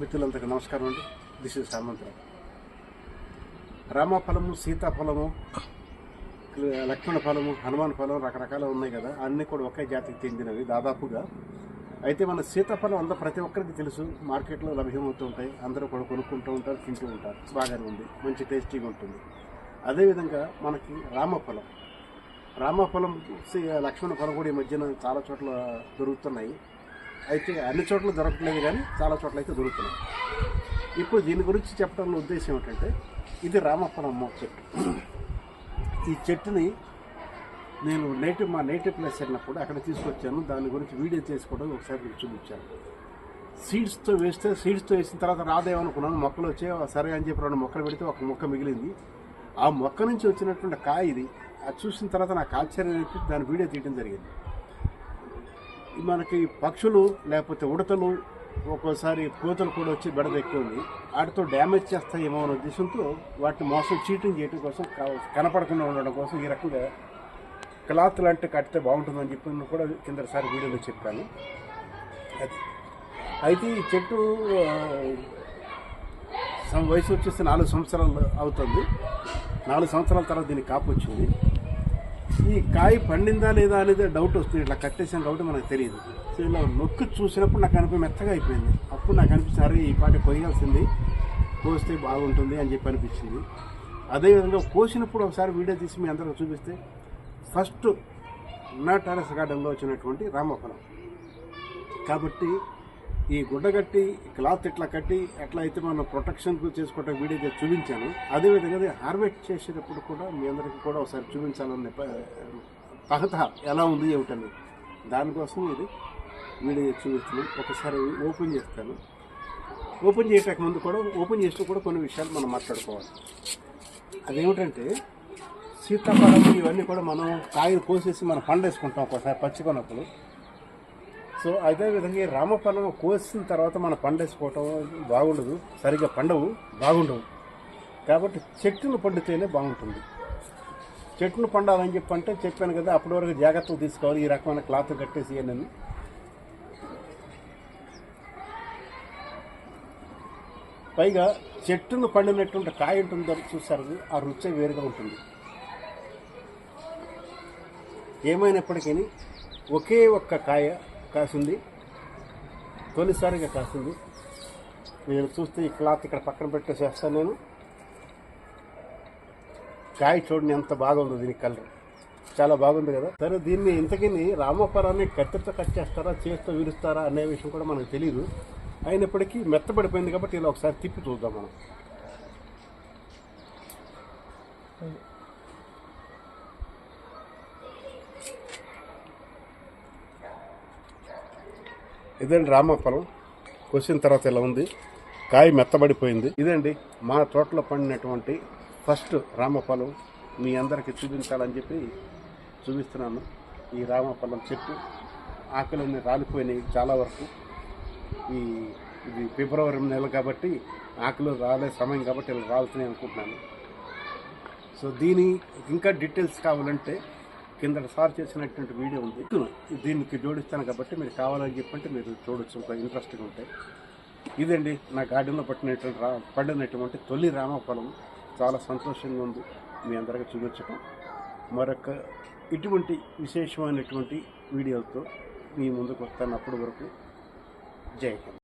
మిత్రులందరికీ నమస్కారం అండి. This is Hanumantharao. రామఫలము, సీతాఫలము, లక్ష్మణ ఫలము, హనుమాన్ ఫలం రకరకాలు ఉన్నాయి కదా, అన్నీ కూడా ఒకే జాతికి చెందినవి దాదాపుగా. అయితే మన సీతాఫలం ప్రతి ఒక్కరికి తెలుసు, మార్కెట్లో లభ్యమవుతూ ఉంటాయి, అందరూ కూడా కొనుక్కుంటూ ఉంటారు, తింటూ ఉంటారు, బాగానే ఉంది, మంచి టేస్టీగా ఉంటుంది. అదేవిధంగా మనకి రామఫలం లక్ష్మణ ఫలం కూడా ఈ మధ్యన చాలా చోట్ల దొరుకుతున్నాయి. అయితే అన్ని చోట్ల దొరకట్లేదు, కానీ చాలా చోట్ల అయితే దొరుకుతున్నాయి. ఇప్పుడు దీని గురించి చెప్పడంలో ఉద్దేశం ఏంటంటే, ఇది రామఫలం చెట్టు. ఈ చెట్టుని నేను మా నేటివ్ ప్లేస్ వెళ్ళినప్పుడు అక్కడ తీసుకొచ్చాను. దాని గురించి వీడియో చేసుకోవడం ఒకసారి మీకు చూపించాను. సీడ్స్తో వేసిన తర్వాత రాదేమనుకున్నాను, మొక్కలు వచ్చే సరే అని చెప్పి 2 మొక్కలు పెడితే ఒక మొక్క మిగిలింది. ఆ మొక్క నుంచి వచ్చినటువంటి కాయ ఇది. అది చూసిన తర్వాత నాకు ఆశ్చర్యం అనిపించి దాని వీడియో తీయడం జరిగింది. మనకి పక్షులు లేకపోతే ఉడతలు, ఒక్కోసారి కోతలు కూడా వచ్చి బెడద ఎక్కువ ఉంది, వాటితో డ్యామేజ్ చేస్తాయేమో అనే ఉద్దేశంతో వాటిని చీటింగ్ చేయడం కోసం, కనపడకుండా ఉండడం కోసం ఈ రకంగా క్లాత్ లాంటి కట్టితే బాగుంటుందని చెప్పి కూడా కిందసారి వీడియోలో చెప్పాను. అయితే ఈ చెట్టు వయసు వచ్చేసి 4 సంవత్సరాలు అవుతుంది. 4 సంవత్సరాల తర్వాత దీనికి కాపు వచ్చింది. ఈ కాయ పండిందా లేదా అనేది డౌట్ వస్తుంది. ఇట్లా కట్టేసిన డౌట్ మనకు తెలియదు. సో ఇలా నొక్కి చూసినప్పుడు నాకు అనిపి మెత్తగా అయిపోయింది. అప్పుడు నాకు అనిపించారు ఈ పాటి కొయ్యాల్సింది, కోస్తే బాగుంటుంది అని చెప్పి అనిపించింది. అదేవిధంగా కోసినప్పుడు ఒకసారి వీడియో తీసి మీ అందరికీ చూపిస్తే, ఫస్ట్ నా టెర్రస్ గార్డెన్లో వచ్చినటువంటి రామఫలం. కాబట్టి ఈ గుడ్డ కట్టి క్లాత్ ఇట్లా కట్టి ఎట్లా అయితే మనం ప్రొటెక్షన్ చేసుకోవటం వీడియో చేసి చూపించాను. అదేవిధంగా హార్వెస్ట్ చేసేటప్పుడు కూడా మీ అందరికీ కూడా ఒకసారి చూపించాలని తహత ఎలా ఉంది ఏమిటని, దానికోసం ఇది వీడియో చూపిస్తున్నాను. ఒకసారి ఓపెన్ చేస్తాను. ఓపెన్ చేయటానికి ముందు కూడా, ఓపెన్ చేస్తూ కూడా కొన్ని విషయాలు మనం మాట్లాడుకోవాలి. అదేమిటంటే, సీతాఫలం ఇవన్నీ కూడా మనం కాయలు కోసేసి మనం పండేసుకుంటాం ఒకసారి పచ్చికొన్నప్పుడు. సో అదేవిధంగా ఈ రామఫలం కోసిన తర్వాత మనం పండేసుకోవటం బాగుండదు, సరిగ్గా బాగుండవు. కాబట్టి చెట్టును పండితేనే బాగుంటుంది. చెట్టును పండాలని చెప్పంటే చెప్పాను కదా, అప్పటి వరకు జాగ్రత్తలు తీసుకోవాలి. ఈ రకమైన క్లాత్ కట్టేసి అని. పైగా చెట్టును పండినటువంటి కాయ ఉంటుందో చూసారు, ఆ రుచి వేరుగా ఉంటుంది. ఏమైనప్పటికీ ఒకే ఒక్క కాయ కాసింది, తొలిసారిగా కాసింది. మీరు చూస్తే ఈ క్లాత్ ఇక్కడ పక్కన పెట్టేసేస్తాను నేను. కాయ చూడండి ఎంత బాగుందో, దీని కలర్ చాలా బాగుంది కదా. సరే, దీన్ని ఇంతకీ రామఫలాన్ని కత్తిరితో కట్ చేస్తారా, చేస్తూ విరుస్తారా అనే విషయం కూడా మనకు తెలియదు. అయినప్పటికీ మెత్తబడిపోయింది కాబట్టి ఇలా ఒకసారి తిప్పి చూద్దాం మనం. ఇదండి రామఫలం. కోసిన తర్వాత ఇలా ఉంది, కాయ మెత్తబడిపోయింది. ఇదండి మా తోటలో పండినటువంటి ఫస్ట్ రామఫలం. మీ అందరికీ చూపించాలని చెప్పి చూపిస్తున్నాను. ఈ రామఫలం చెట్టు ఆకులన్నీ రాలిపోయినాయి చాలా వరకు. ఇది ఫిబ్రవరి నెల కాబట్టి ఆకులు రాలే సమయం కాబట్టి ఇలా రాలుతున్నాయి అనుకుంటున్నాను. సో దీని ఇంకా డీటెయిల్స్ కావాలంటే కింద సార్ చేసినటువంటి వీడియో ఉంది, దీనికి జోడిస్తాను కాబట్టి మీరు కావాలని చెప్పంటే మీరు చూడొచ్చు, ఒక ఇంట్రెస్ట్గా ఉంటాయి. ఇదండి నా గార్డెన్లో పండినటువంటి తొలి రామఫలం. చాలా సంతోషంగా ఉంది మీ అందరికీ చూపించడం. మరొక ఇటువంటి విశేషమైనటువంటి వీడియోలతో మీ ముందుకు వస్తాను. అప్పటి వరకు జై హింద్.